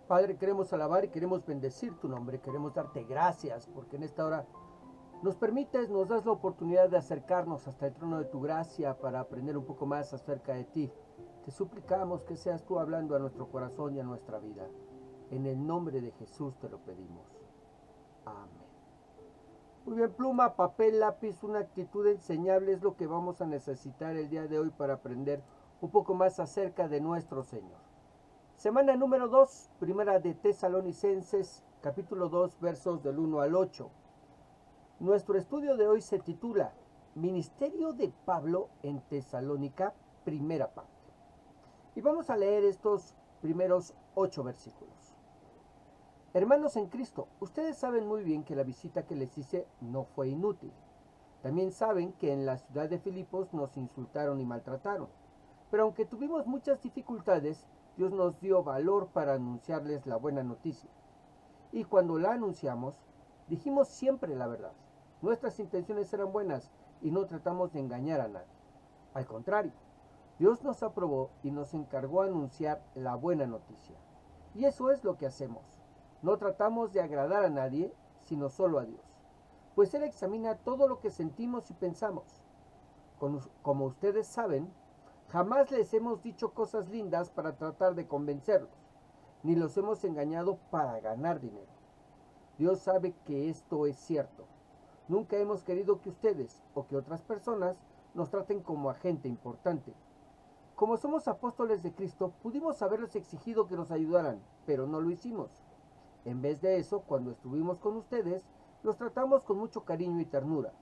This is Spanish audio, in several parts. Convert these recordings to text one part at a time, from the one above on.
Padre, queremos alabar y queremos bendecir tu nombre, queremos darte gracias porque en esta hora nos permites, nos das la oportunidad de acercarnos hasta el trono de tu gracia para aprender un poco más acerca de ti. Te suplicamos que seas tú hablando a nuestro corazón y a nuestra vida. En el nombre de Jesús te lo pedimos. Amén. Muy bien, pluma, papel, lápiz, una actitud enseñable es lo que vamos a necesitar el día de hoy para aprender un poco más acerca de nuestro Señor. Semana número 2, primera de Tesalonicenses, capítulo 2, versos del 1 al 8. Nuestro estudio de hoy se titula Ministerio de Pablo en Tesalónica, primera parte. Y vamos a leer estos primeros 8 versículos. Hermanos en Cristo, ustedes saben muy bien que la visita que les hice no fue inútil. También saben que en la ciudad de Filipos nos insultaron y maltrataron. Pero aunque tuvimos muchas dificultades, Dios nos dio valor para anunciarles la buena noticia. Y cuando la anunciamos, dijimos siempre la verdad. Nuestras intenciones eran buenas y no tratamos de engañar a nadie. Al contrario, Dios nos aprobó y nos encargó anunciar la buena noticia. Y eso es lo que hacemos. No tratamos de agradar a nadie, sino solo a Dios. Pues Él examina todo lo que sentimos y pensamos. Como ustedes saben, jamás les hemos dicho cosas lindas para tratar de convencerlos, ni los hemos engañado para ganar dinero. Dios sabe que esto es cierto. Nunca hemos querido que ustedes o que otras personas nos traten como a gente importante. Como somos apóstoles de Cristo, pudimos haberles exigido que nos ayudaran, pero no lo hicimos. En vez de eso, cuando estuvimos con ustedes, los tratamos con mucho cariño y ternura,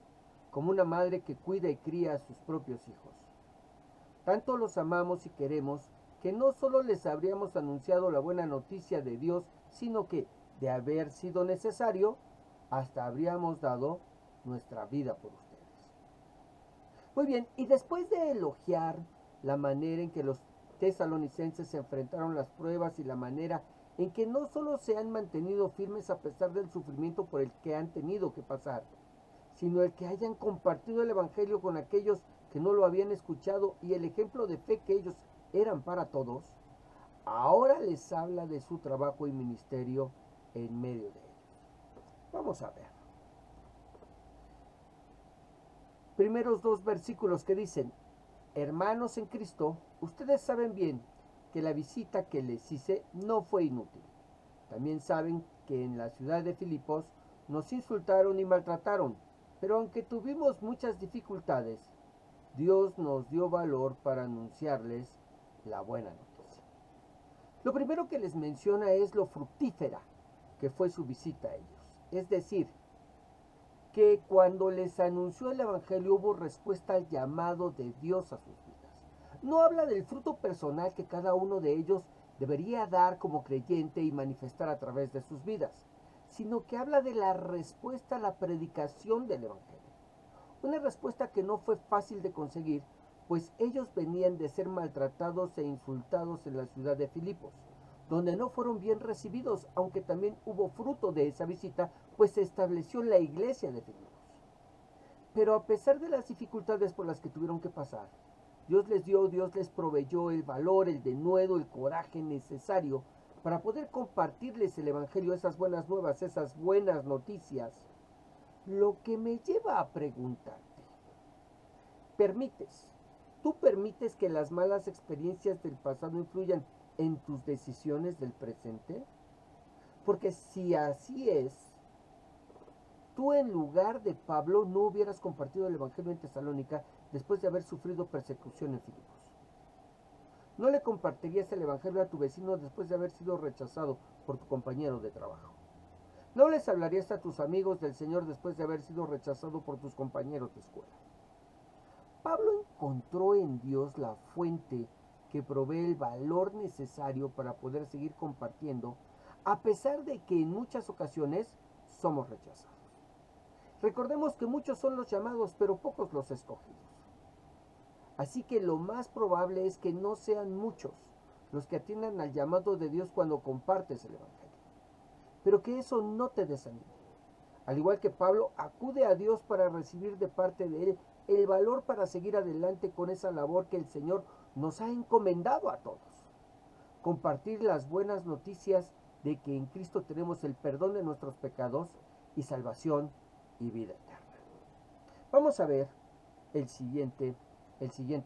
como una madre que cuida y cría a sus propios hijos. Tanto los amamos y queremos que no solo les habríamos anunciado la buena noticia de Dios, sino que, de haber sido necesario, hasta habríamos dado nuestra vida por ustedes. Muy bien, y después de elogiar la manera en que los tesalonicenses se enfrentaron las pruebas y la manera en que no solo se han mantenido firmes a pesar del sufrimiento por el que han tenido que pasar, sino el que hayan compartido el Evangelio con aquellos que no lo habían escuchado y el ejemplo de fe que ellos eran para todos, ahora les habla de su trabajo y ministerio en medio de ellos. Vamos a ver. Primeros 2 versículos que dicen, hermanos en Cristo, ustedes saben bien que la visita que les hice no fue inútil. También saben que en la ciudad de Filipos nos insultaron y maltrataron, pero aunque tuvimos muchas dificultades, Dios nos dio valor para anunciarles la buena noticia. Lo primero que les menciona es lo fructífera que fue su visita a ellos. Es decir, que cuando les anunció el Evangelio hubo respuesta al llamado de Dios a sus vidas. No habla del fruto personal que cada uno de ellos debería dar como creyente y manifestar a través de sus vidas, sino que habla de la respuesta a la predicación del Evangelio. Una respuesta que no fue fácil de conseguir, pues ellos venían de ser maltratados e insultados en la ciudad de Filipos, donde no fueron bien recibidos, aunque también hubo fruto de esa visita, pues se estableció la iglesia de Filipos. Pero a pesar de las dificultades por las que tuvieron que pasar, Dios les proveyó el valor, el denuedo, el coraje necesario para poder compartirles el Evangelio, esas buenas nuevas, esas buenas noticias. Lo que me lleva a preguntarte, ¿tú permites que las malas experiencias del pasado influyan en tus decisiones del presente? Porque si así es, tú en lugar de Pablo no hubieras compartido el Evangelio en Tesalónica después de haber sufrido persecución en Filipos. No le compartirías el Evangelio a tu vecino después de haber sido rechazado por tu compañero de trabajo. No les hablarías a tus amigos del Señor después de haber sido rechazado por tus compañeros de escuela. Pablo encontró en Dios la fuente que provee el valor necesario para poder seguir compartiendo, a pesar de que en muchas ocasiones somos rechazados. Recordemos que muchos son los llamados, pero pocos los escogidos. Así que lo más probable es que no sean muchos los que atiendan al llamado de Dios cuando compartes el Evangelio. Pero que eso no te desanime. Al igual que Pablo, acude a Dios para recibir de parte de Él el valor para seguir adelante con esa labor que el Señor nos ha encomendado a todos. Compartir las buenas noticias de que en Cristo tenemos el perdón de nuestros pecados y salvación y vida eterna. Vamos a ver el siguiente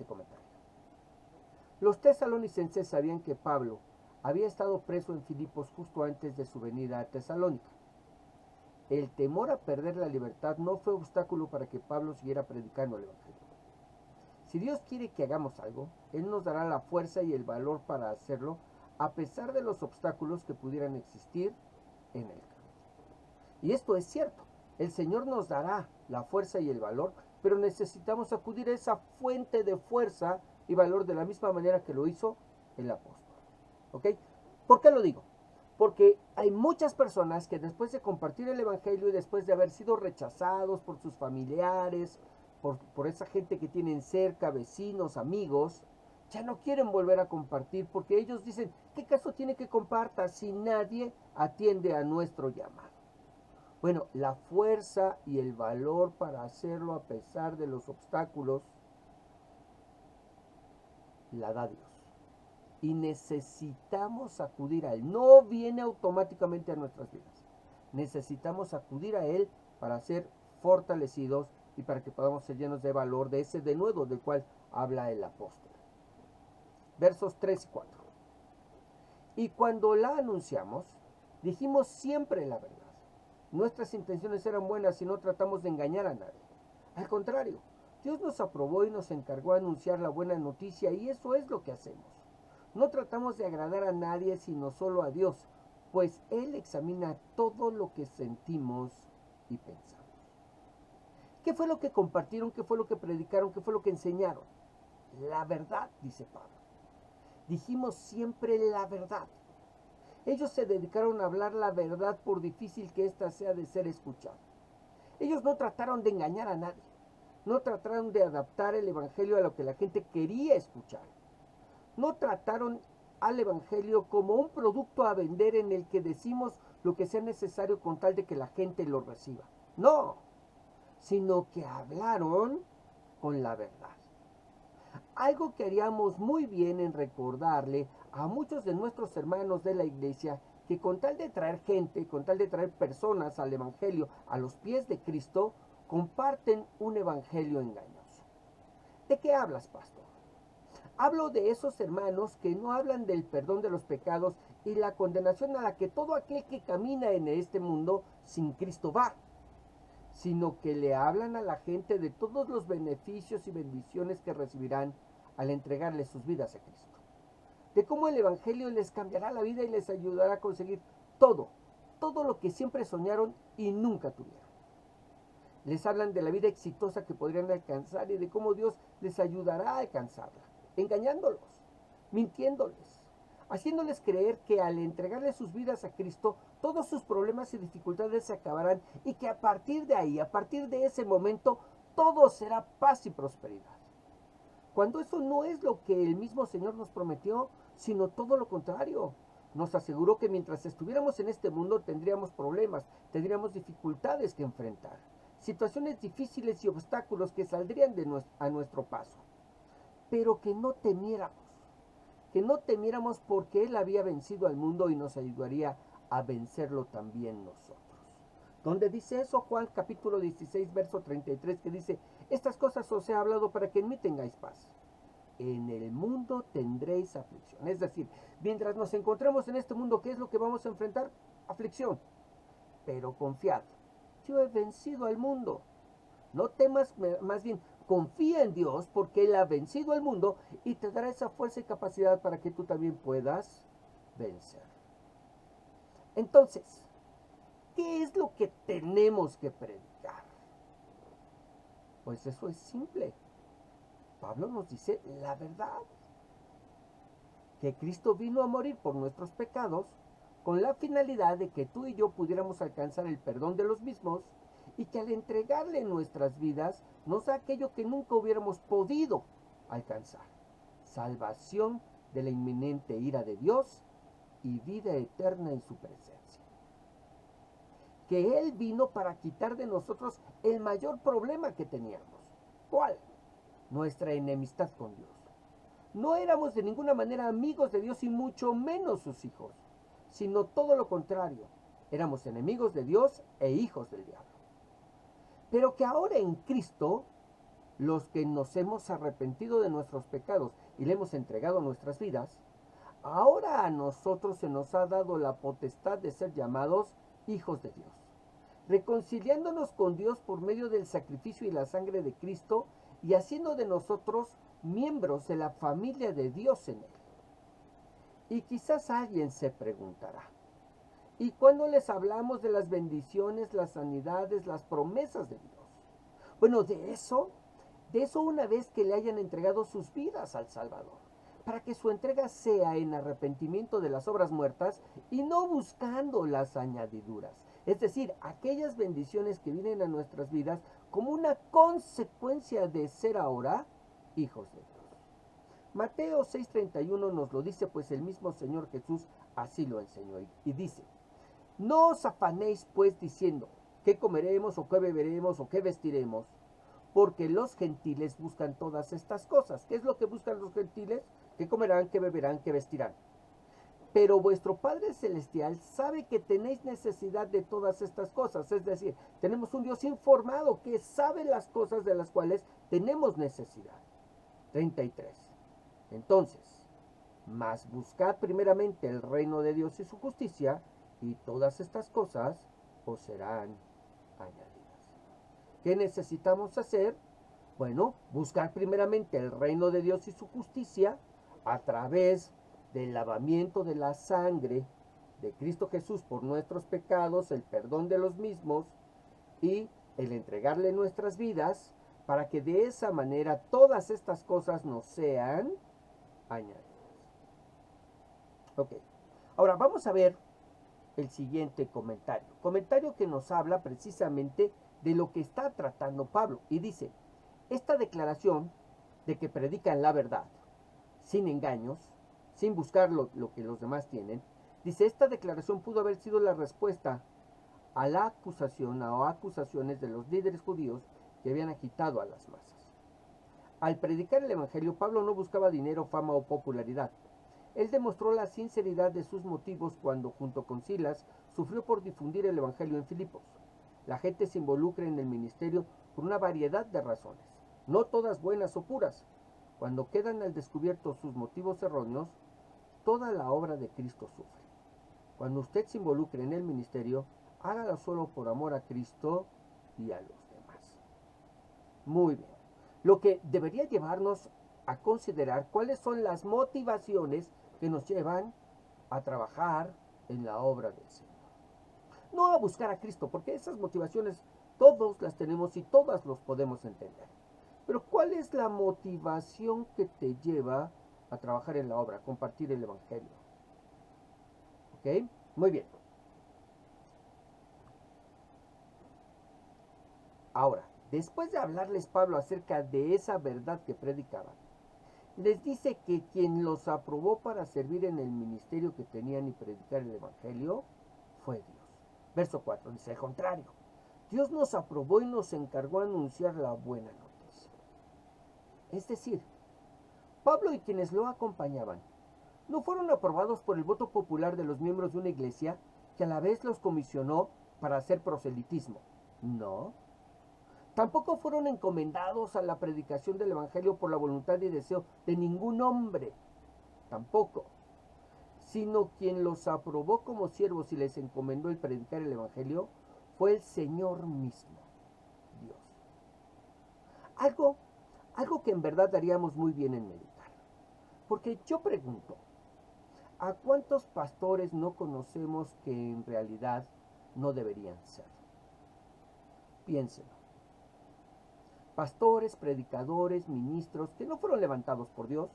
comentario. Los tesalonicenses sabían que Pablo había estado preso en Filipos justo antes de su venida a Tesalónica. El temor a perder la libertad no fue obstáculo para que Pablo siguiera predicando el Evangelio. Si Dios quiere que hagamos algo, Él nos dará la fuerza y el valor para hacerlo, a pesar de los obstáculos que pudieran existir en el camino. Y esto es cierto, el Señor nos dará la fuerza y el valor, pero necesitamos acudir a esa fuente de fuerza y valor de la misma manera que lo hizo el apóstol. ¿Ok? ¿Por qué lo digo? Porque hay muchas personas que después de compartir el Evangelio y después de haber sido rechazados por sus familiares, por esa gente que tienen cerca, vecinos, amigos, ya no quieren volver a compartir porque ellos dicen, ¿qué caso tiene que comparta si nadie atiende a nuestro llamado? Bueno, la fuerza y el valor para hacerlo a pesar de los obstáculos la da Dios. Y necesitamos acudir a Él. No viene automáticamente a nuestras vidas. Necesitamos acudir a Él para ser fortalecidos y para que podamos ser llenos de valor, de ese denuedo del cual habla el apóstol. Versos 3 y 4. Y cuando la anunciamos, dijimos siempre la verdad. Nuestras intenciones eran buenas y no tratamos de engañar a nadie. Al contrario, Dios nos aprobó y nos encargó a anunciar la buena noticia y eso es lo que hacemos. No tratamos de agradar a nadie sino solo a Dios, pues Él examina todo lo que sentimos y pensamos. ¿Qué fue lo que compartieron? ¿Qué fue lo que predicaron? ¿Qué fue lo que enseñaron? La verdad, dice Pablo. Dijimos siempre la verdad. Ellos se dedicaron a hablar la verdad por difícil que ésta sea de ser escuchada. Ellos no trataron de engañar a nadie. No trataron de adaptar el Evangelio a lo que la gente quería escuchar. No trataron al Evangelio como un producto a vender en el que decimos lo que sea necesario con tal de que la gente lo reciba. No, sino que hablaron con la verdad. Algo que haríamos muy bien en recordarle a muchos de nuestros hermanos de la iglesia que con tal de traer gente, con tal de traer personas al Evangelio, a los pies de Cristo, comparten un Evangelio engañoso. ¿De qué hablas, pastor? Hablo de esos hermanos que no hablan del perdón de los pecados y la condenación a la que todo aquel que camina en este mundo sin Cristo va, sino que le hablan a la gente de todos los beneficios y bendiciones que recibirán al entregarle sus vidas a Cristo. De cómo el Evangelio les cambiará la vida y les ayudará a conseguir todo lo que siempre soñaron y nunca tuvieron. Les hablan de la vida exitosa que podrían alcanzar y de cómo Dios les ayudará a alcanzarla, engañándolos, mintiéndoles, haciéndoles creer que al entregarle sus vidas a Cristo, todos sus problemas y dificultades se acabarán y que a partir de ahí, a partir de ese momento, todo será paz y prosperidad. Cuando eso no es lo que el mismo Señor nos prometió, sino todo lo contrario. Nos aseguró que mientras estuviéramos en este mundo tendríamos problemas, tendríamos dificultades que enfrentar, situaciones difíciles y obstáculos que saldrían a nuestro paso. Pero que no temiéramos porque Él había vencido al mundo y nos ayudaría a vencerlo también nosotros. ¿Dónde dice eso? Juan capítulo 16, verso 33, que dice, estas cosas os he hablado para que en mí tengáis paz. En el mundo tendréis aflicción. Es decir, mientras nos encontremos en este mundo, ¿qué es lo que vamos a enfrentar? Aflicción. Pero confiad, yo he vencido al mundo. No temas, más bien confía en Dios porque Él ha vencido al mundo y te dará esa fuerza y capacidad para que tú también puedas vencer. Entonces, ¿qué es lo que tenemos que predicar? Pues eso es simple. Pablo nos dice la verdad. Que Cristo vino a morir por nuestros pecados con la finalidad de que tú y yo pudiéramos alcanzar el perdón de los mismos y que al entregarle nuestras vidas nos da aquello que nunca hubiéramos podido alcanzar. Salvación de la inminente ira de Dios y vida eterna en su presencia. Que Él vino para quitar de nosotros el mayor problema que teníamos. ¿Cuál? Nuestra enemistad con Dios. No éramos de ninguna manera amigos de Dios y mucho menos sus hijos. sino todo lo contrario. Éramos enemigos de Dios e hijos del diablo. Pero que ahora en Cristo, los que nos hemos arrepentido de nuestros pecados y le hemos entregado nuestras vidas, ahora a nosotros se nos ha dado la potestad de ser llamados hijos de Dios, reconciliándonos con Dios por medio del sacrificio y la sangre de Cristo y haciendo de nosotros miembros de la familia de Dios en él. Y quizás alguien se preguntará, ¿y cuándo les hablamos de las bendiciones, las sanidades, las promesas de Dios? Bueno, de eso una vez que le hayan entregado sus vidas al Salvador, para que su entrega sea en arrepentimiento de las obras muertas y no buscando las añadiduras. Es decir, aquellas bendiciones que vienen a nuestras vidas como una consecuencia de ser ahora hijos de Dios. Mateo 6:31 nos lo dice, pues el mismo Señor Jesús así lo enseñó y dice: no os afanéis pues diciendo, ¿qué comeremos o qué beberemos o qué vestiremos? Porque los gentiles buscan todas estas cosas. ¿Qué es lo que buscan los gentiles? ¿Qué comerán, qué beberán, qué vestirán? Pero vuestro Padre Celestial sabe que tenéis necesidad de todas estas cosas. Es decir, tenemos un Dios informado que sabe las cosas de las cuales tenemos necesidad. 33. Entonces, mas buscad primeramente el reino de Dios y su justicia, y todas estas cosas os serán añadidas. ¿Qué necesitamos hacer? Bueno, buscar primeramente el reino de Dios y su justicia a través del lavamiento de la sangre de Cristo Jesús por nuestros pecados, el perdón de los mismos y el entregarle nuestras vidas para que de esa manera todas estas cosas nos sean añadidas. Ok, ahora vamos a ver el siguiente comentario que nos habla precisamente de lo que está tratando Pablo y dice: esta declaración de que predican la verdad sin engaños, sin buscar lo que los demás tienen, dice, esta declaración pudo haber sido la respuesta a la acusación o acusaciones de los líderes judíos que habían agitado a las masas. Al predicar el evangelio, Pablo no buscaba dinero, fama o popularidad. Él demostró la sinceridad de sus motivos cuando, junto con Silas, sufrió por difundir el evangelio en Filipos. La gente se involucra en el ministerio por una variedad de razones, no todas buenas o puras. Cuando quedan al descubierto sus motivos erróneos, toda la obra de Cristo sufre. Cuando usted se involucre en el ministerio, hágalo solo por amor a Cristo y a los demás. Muy bien. Lo que debería llevarnos a considerar cuáles son las motivaciones que nos llevan a trabajar en la obra del Señor. No a buscar a Cristo, porque esas motivaciones todos las tenemos y todas los podemos entender. Pero ¿cuál es la motivación que te lleva a trabajar en la obra, a compartir el evangelio? ¿Ok? Muy bien. Ahora, después de hablarles Pablo acerca de esa verdad que predicaban, les dice que quien los aprobó para servir en el ministerio que tenían y predicar el evangelio fue Dios. Verso 4 dice: al contrario, Dios nos aprobó y nos encargó a anunciar la buena noticia. Es decir, Pablo y quienes lo acompañaban no fueron aprobados por el voto popular de los miembros de una iglesia que a la vez los comisionó para hacer proselitismo. No. Tampoco fueron encomendados a la predicación del evangelio por la voluntad y deseo de ningún hombre. Tampoco. Sino quien los aprobó como siervos y les encomendó el predicar el evangelio fue el Señor mismo, Dios. Algo que en verdad haríamos muy bien en meditar. Porque yo pregunto, ¿a cuántos pastores no conocemos que en realidad no deberían ser? Piénsenlo. Pastores, predicadores, ministros que no fueron levantados por Dios,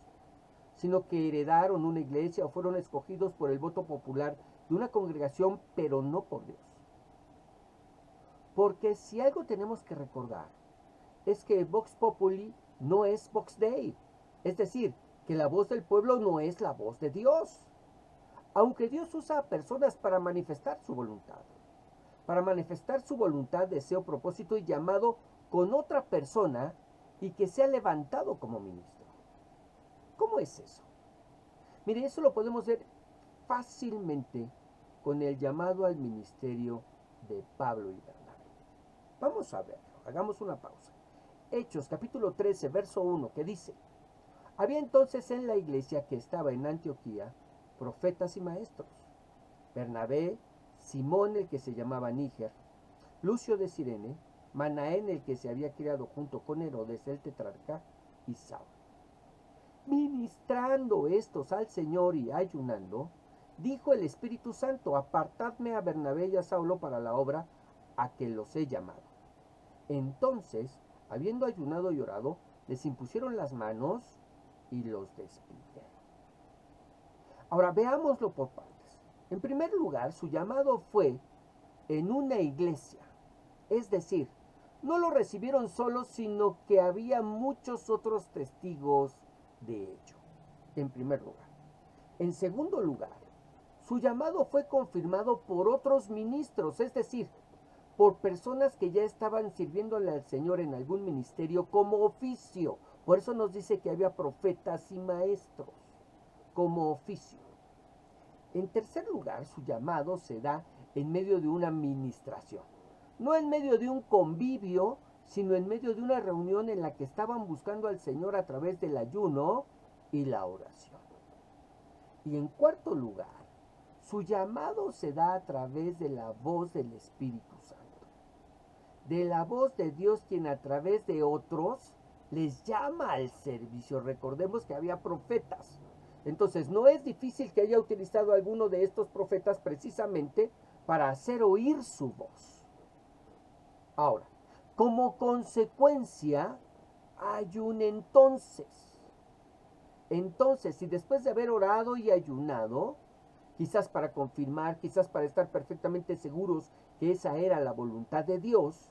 sino que heredaron una iglesia o fueron escogidos por el voto popular de una congregación, pero no por Dios. Porque si algo tenemos que recordar es que Vox Populi no es Vox Dei, es decir, que la voz del pueblo no es la voz de Dios, aunque Dios usa a personas para manifestar su voluntad, deseo, propósito y llamado con otra persona y que sea levantado como ministro. ¿Cómo es eso? Mire, eso lo podemos ver fácilmente con el llamado al ministerio de Pablo y Bernabé. Vamos a verlo, hagamos una pausa. Hechos capítulo 13, verso 1, que dice: había entonces en la iglesia que estaba en Antioquía profetas y maestros: Bernabé, Simón el que se llamaba Níger, Lucio de Cirene, Manaén el que se había criado junto con Herodes el tetrarca, y Saulo. Ministrando estos al Señor y ayunando, dijo el Espíritu Santo: apartadme a Bernabé y a Saulo para la obra a que los he llamado. Entonces, habiendo ayunado y orado, les impusieron las manos y los despidieron. Ahora veámoslo por partes. En primer lugar, su llamado fue en una iglesia, es decir, no lo recibieron solos, sino que había muchos otros testigos de ello, en primer lugar. En segundo lugar, su llamado fue confirmado por otros ministros, es decir, por personas que ya estaban sirviéndole al Señor en algún ministerio como oficio. Por eso nos dice que había profetas y maestros como oficio. En tercer lugar, su llamado se da en medio de una ministración. No en medio de un convivio, sino en medio de una reunión en la que estaban buscando al Señor a través del ayuno y la oración. Y en cuarto lugar, su llamado se da a través de la voz del Espíritu Santo. De la voz de Dios, quien a través de otros les llama al servicio. Recordemos que había profetas. Entonces no es difícil que haya utilizado alguno de estos profetas precisamente para hacer oír su voz. Ahora, como consecuencia, hay un entonces. Entonces, si después de haber orado y ayunado, quizás para confirmar, quizás para estar perfectamente seguros que esa era la voluntad de Dios,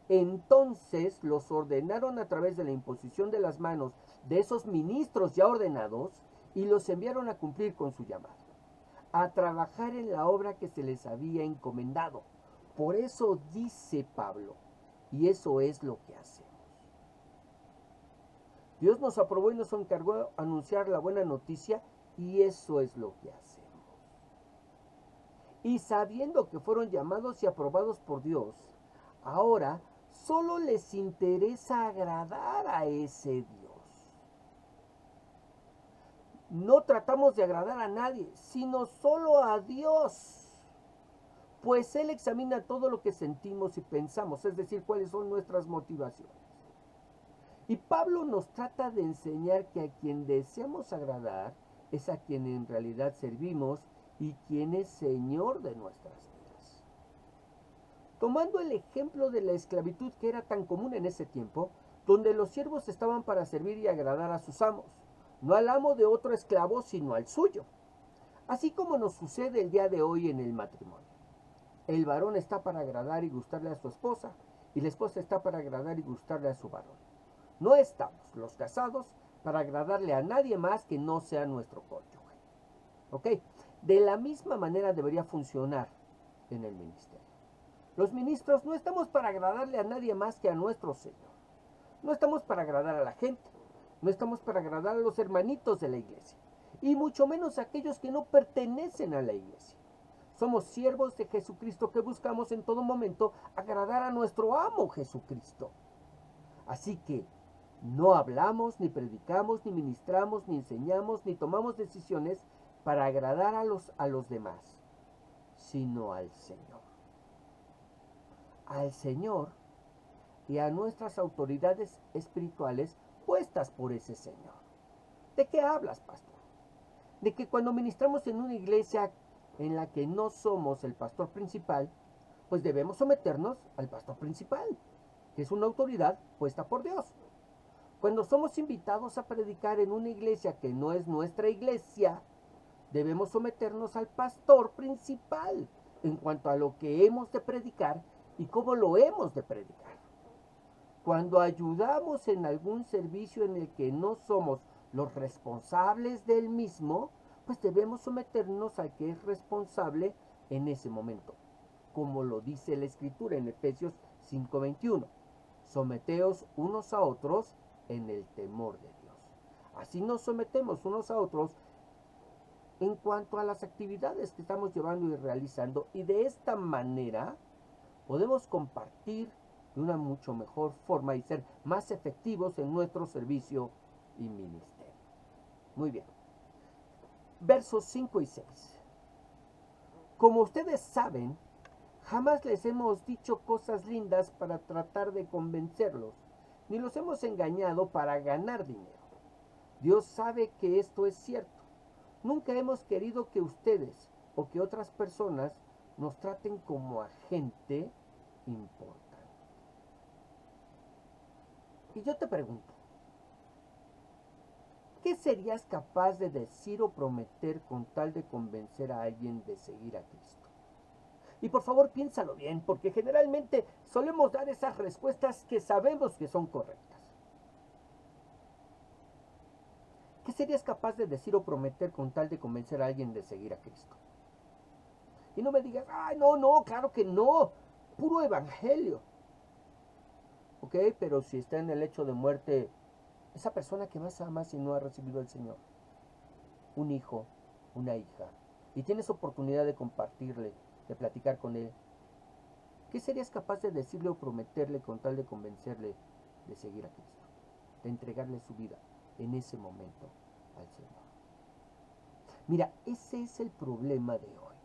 entonces los ordenaron a través de la imposición de las manos de esos ministros ya ordenados y los enviaron a cumplir con su llamado, a trabajar en la obra que se les había encomendado. Por eso dice Pablo, y eso es lo que hacemos. Dios nos aprobó y nos encargó anunciar la buena noticia, y eso es lo que hacemos. Y sabiendo que fueron llamados y aprobados por Dios, ahora solo les interesa agradar a ese Dios. No tratamos de agradar a nadie, sino solo a Dios, pues Él examina todo lo que sentimos y pensamos, es decir, cuáles son nuestras motivaciones. Y Pablo nos trata de enseñar que a quien deseamos agradar es a quien en realidad servimos y quien es Señor de nuestras vidas. Tomando el ejemplo de la esclavitud que era tan común en ese tiempo, donde los siervos estaban para servir y agradar a sus amos, no al amo de otro esclavo, sino al suyo. Así como nos sucede el día de hoy en el matrimonio. El varón está para agradar y gustarle a su esposa, y la esposa está para agradar y gustarle a su varón. No estamos, los casados, para agradarle a nadie más que no sea nuestro cónyuge. ¿Ok? De la misma manera debería funcionar en el ministerio. Los ministros no estamos para agradarle a nadie más que a nuestro Señor. No estamos para agradar a la gente. No estamos para agradar a los hermanitos de la iglesia. Y mucho menos a aquellos que no pertenecen a la iglesia. Somos siervos de Jesucristo que buscamos en todo momento agradar a nuestro amo Jesucristo. Así que no hablamos, ni predicamos, ni ministramos, ni enseñamos, ni tomamos decisiones para agradar a los demás, sino al Señor. Al Señor y a nuestras autoridades espirituales puestas por ese Señor. ¿De qué hablas, pastor? De que cuando ministramos en una iglesia en la que no somos el pastor principal, pues debemos someternos al pastor principal, que es una autoridad puesta por Dios. Cuando somos invitados a predicar en una iglesia que no es nuestra iglesia, debemos someternos al pastor principal en cuanto a lo que hemos de predicar y cómo lo hemos de predicar. Cuando ayudamos en algún servicio en el que no somos los responsables del mismo, pues debemos someternos al que es responsable en ese momento, como lo dice la Escritura en Efesios 5:21. Someteos unos a otros en el temor de Dios. Así nos sometemos unos a otros en cuanto a las actividades que estamos llevando y realizando, y de esta manera podemos compartir de una mucho mejor forma y ser más efectivos en nuestro servicio y ministerio. Muy bien. Versos 5 y 6. Como ustedes saben, jamás les hemos dicho cosas lindas para tratar de convencerlos, ni los hemos engañado para ganar dinero. Dios sabe que esto es cierto. Nunca hemos querido que ustedes o que otras personas nos traten como a gente importante. Y yo te pregunto, ¿qué serías capaz de decir o prometer con tal de convencer a alguien de seguir a Cristo? Y por favor piénsalo bien, porque generalmente solemos dar esas respuestas que sabemos que son correctas. ¿Qué serías capaz de decir o prometer con tal de convencer a alguien de seguir a Cristo? Y no me digas, ay, no, claro que no, puro evangelio. Ok, pero si está en el lecho de muerte, esa persona que más amas y no ha recibido al Señor, un hijo, una hija, y tienes oportunidad de compartirle, de platicar con él, ¿qué serías capaz de decirle o prometerle con tal de convencerle de seguir a Cristo? De entregarle su vida en ese momento al Señor. Mira, ese es el problema de hoy.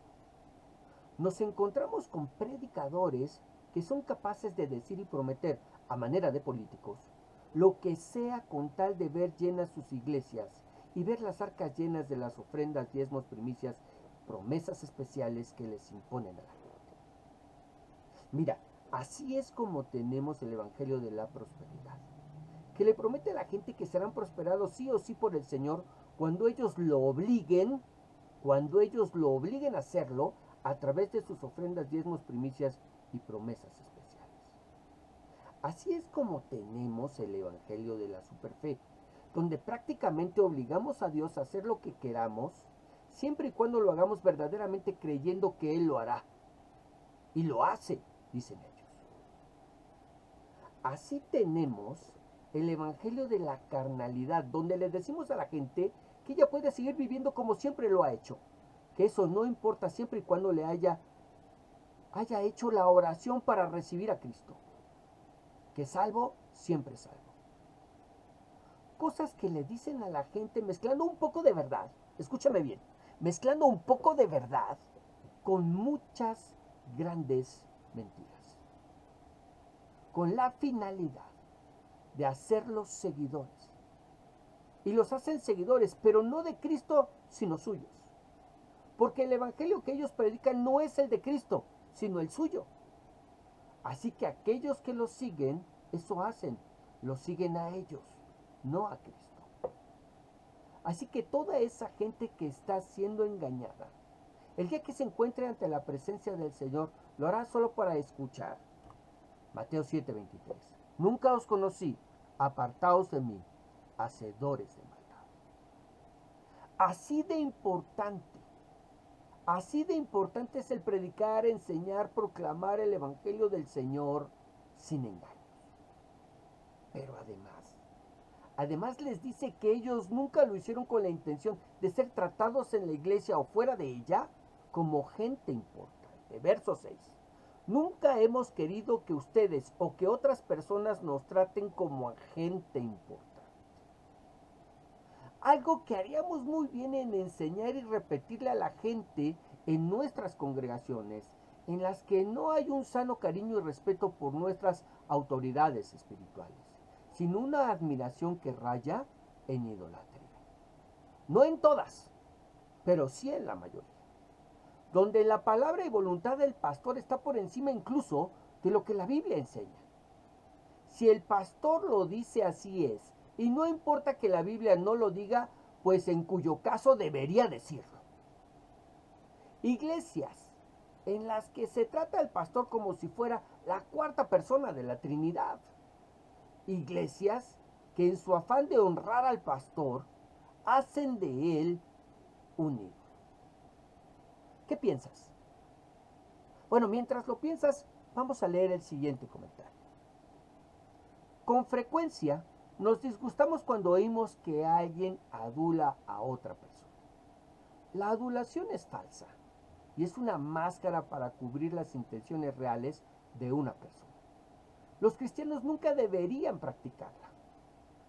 Nos encontramos con predicadores que son capaces de decir y prometer, a manera de políticos, lo que sea con tal de ver llenas sus iglesias y ver las arcas llenas de las ofrendas, diezmos, primicias, promesas especiales que les imponen a la gente. Mira, así es como tenemos el Evangelio de la prosperidad, que le promete a la gente que serán prosperados sí o sí por el Señor cuando ellos lo obliguen a hacerlo a través de sus ofrendas, diezmos, primicias y promesas especiales. Así es como tenemos el Evangelio de la Superfe, donde prácticamente obligamos a Dios a hacer lo que queramos, siempre y cuando lo hagamos verdaderamente creyendo que Él lo hará. Y lo hace, dicen ellos. Así tenemos el Evangelio de la carnalidad, donde le decimos a la gente que ella puede seguir viviendo como siempre lo ha hecho, que eso no importa siempre y cuando le haya hecho la oración para recibir a Cristo, que salvo, siempre salvo. Cosas que le dicen a la gente mezclando un poco de verdad, escúchame bien, mezclando un poco de verdad con muchas grandes mentiras, con la finalidad de hacerlos seguidores. Y los hacen seguidores, pero no de Cristo, sino suyos. Porque el evangelio que ellos predican no es el de Cristo, sino el suyo. Así que aquellos que los siguen, eso hacen, los siguen a ellos, no a Cristo. Así que toda esa gente que está siendo engañada, el día que se encuentre ante la presencia del Señor, lo hará solo para escuchar. Mateo 7:23. Nunca os conocí, apartaos de mí, hacedores de maldad. Así de importante es el predicar, enseñar, proclamar el Evangelio del Señor sin engaños. Pero además les dice que ellos nunca lo hicieron con la intención de ser tratados en la iglesia o fuera de ella como gente importante. Verso 6. Nunca hemos querido que ustedes o que otras personas nos traten como a gente importante. Algo que haríamos muy bien en enseñar y repetirle a la gente en nuestras congregaciones, en las que no hay un sano cariño y respeto por nuestras autoridades espirituales, sino una admiración que raya en idolatría. No en todas, pero sí en la mayoría. Donde la palabra y voluntad del pastor está por encima incluso de lo que la Biblia enseña. Si el pastor lo dice, así es, y no importa que la Biblia no lo diga, pues en cuyo caso debería decirlo. Iglesias en las que se trata al pastor como si fuera la cuarta persona de la Trinidad. Iglesias que en su afán de honrar al pastor hacen de él un ídolo. ¿Qué piensas? Bueno, mientras lo piensas, vamos a leer el siguiente comentario. Con frecuencia nos disgustamos cuando oímos que alguien adula a otra persona. La adulación es falsa y es una máscara para cubrir las intenciones reales de una persona. Los cristianos nunca deberían practicarla.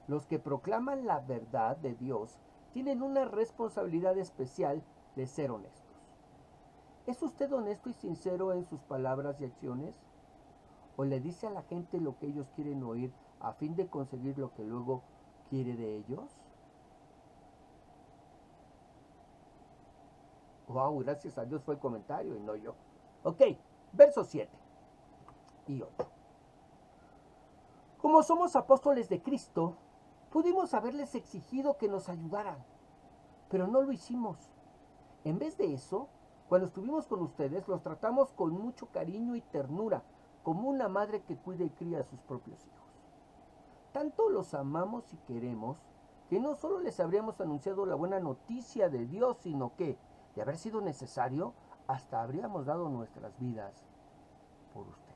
Los que proclaman la verdad de Dios tienen una responsabilidad especial de ser honestos. ¿Es usted honesto y sincero en sus palabras y acciones? ¿O le dice a la gente lo que ellos quieren oír a fin de conseguir lo que luego quiere de ellos? Wow, gracias a Dios fue el comentario y no yo. Ok, verso 7 y 8. Como somos apóstoles de Cristo, pudimos haberles exigido que nos ayudaran, pero no lo hicimos. En vez de eso, cuando estuvimos con ustedes, los tratamos con mucho cariño y ternura, como una madre que cuida y cría a sus propios hijos. Tanto los amamos y queremos, que no solo les habríamos anunciado la buena noticia de Dios, sino que, de haber sido necesario, hasta habríamos dado nuestras vidas por ustedes.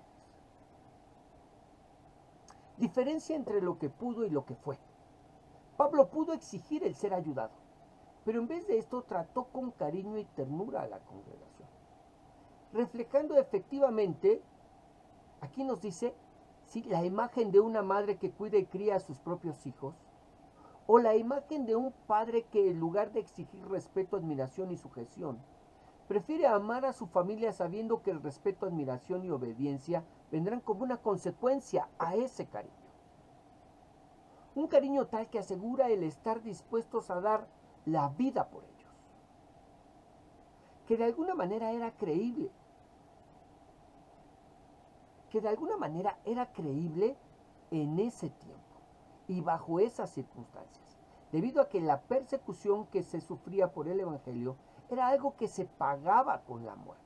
Diferencia entre lo que pudo y lo que fue. Pablo pudo exigir el ser ayudado, pero en vez de esto trató con cariño y ternura a la congregación. Reflejando efectivamente, aquí nos dice, ¿sí?, la imagen de una madre que cuida y cría a sus propios hijos, o la imagen de un padre que en lugar de exigir respeto, admiración y sujeción, prefiere amar a su familia sabiendo que el respeto, admiración y obediencia vendrán como una consecuencia a ese cariño. Un cariño tal que asegura el estar dispuestos a dar la vida por ellos. Que de alguna manera era creíble. En ese tiempo y bajo esas circunstancias, debido a que la persecución que se sufría por el Evangelio era algo que se pagaba con la muerte.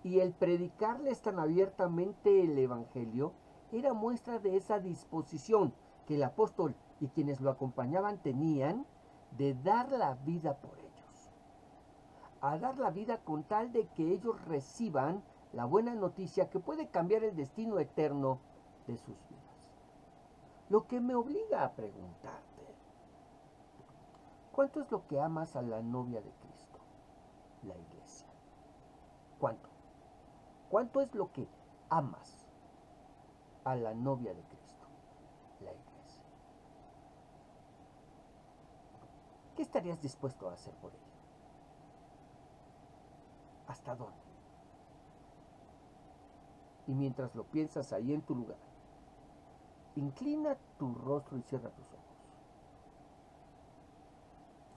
Y el predicarles tan abiertamente el Evangelio era muestra de esa disposición que el apóstol y quienes lo acompañaban tenían de dar la vida por ellos. A dar la vida con tal de que ellos reciban la buena noticia que puede cambiar el destino eterno de sus vidas. Lo que me obliga a preguntarte, ¿cuánto es lo que amas a la novia de Cristo, la iglesia? ¿Cuánto? ¿Cuánto es lo que amas a la novia de Cristo, la iglesia? ¿Qué estarías dispuesto a hacer por ella? ¿Hasta dónde? Y mientras lo piensas ahí en tu lugar, inclina tu rostro y cierra tus ojos.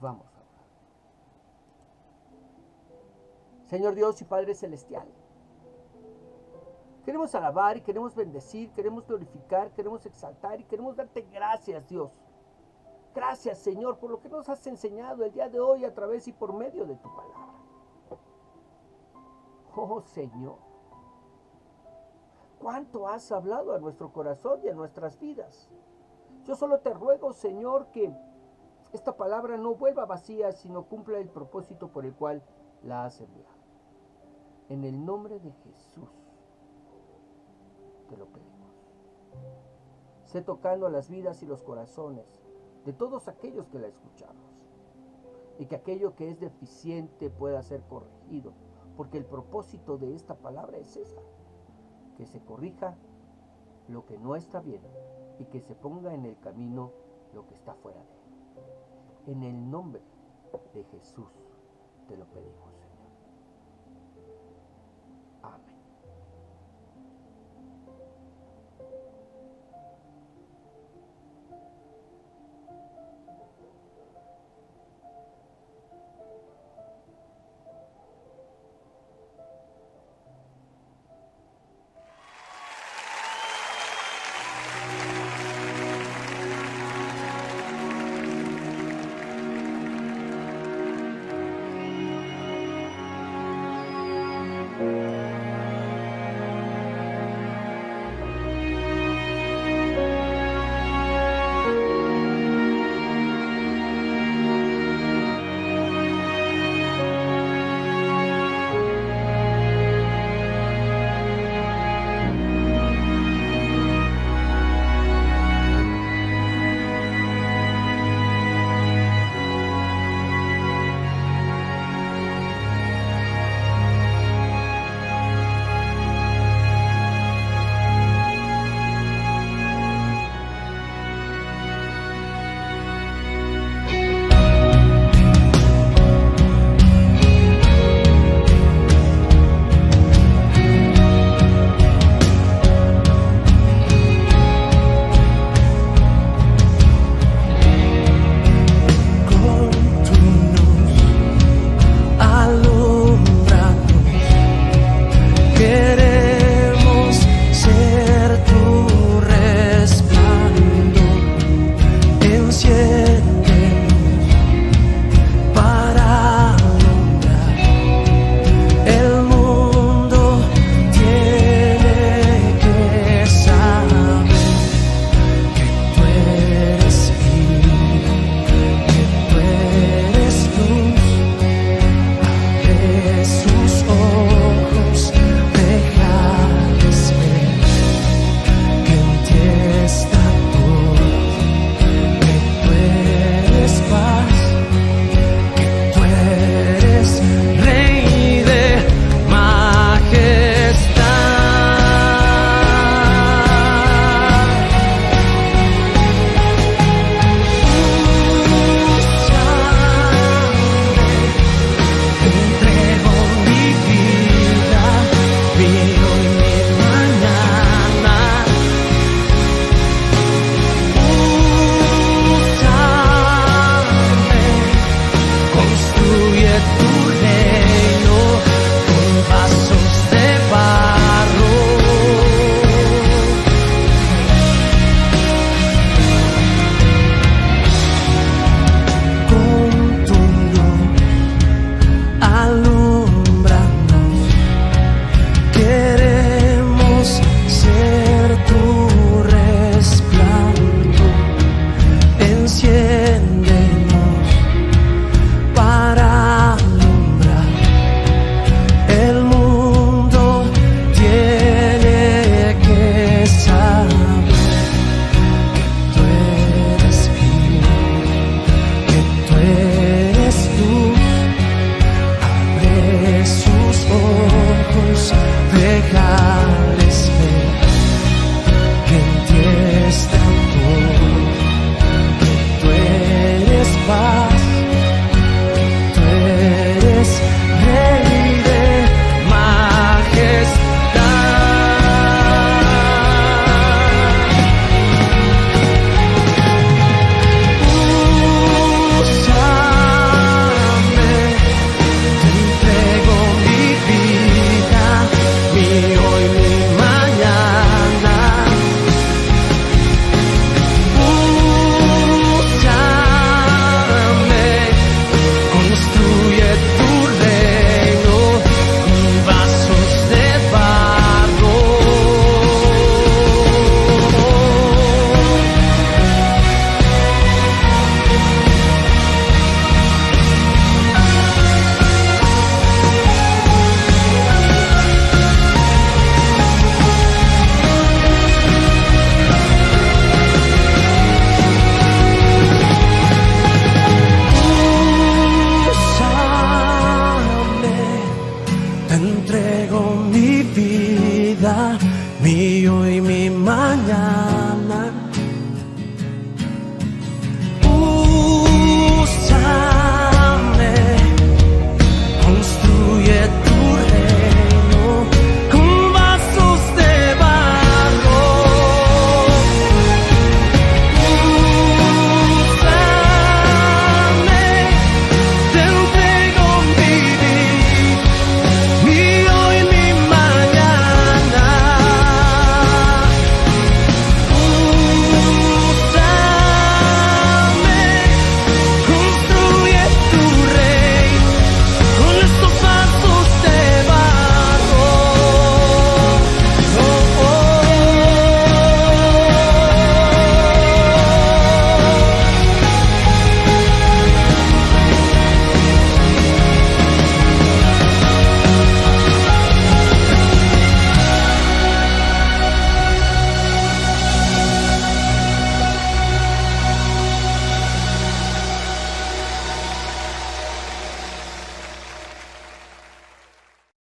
Vamos a orar. Señor Dios y Padre Celestial, queremos alabar y queremos bendecir, queremos glorificar, queremos exaltar y queremos darte gracias, Dios. Gracias, Señor, por lo que nos has enseñado el día de hoy a través y por medio de tu palabra. Oh, Señor, cuánto has hablado a nuestro corazón y a nuestras vidas. Yo solo te ruego, Señor, que esta palabra no vuelva vacía, sino cumpla el propósito por el cual la has enviado. En el nombre de Jesús te lo pedimos. Sé tocando las vidas y los corazones de todos aquellos que la escuchamos, y que aquello que es deficiente pueda ser corregido, porque el propósito de esta palabra es esa, que se corrija lo que no está bien y que se ponga en el camino lo que está fuera de él. En el nombre de Jesús te lo pedimos.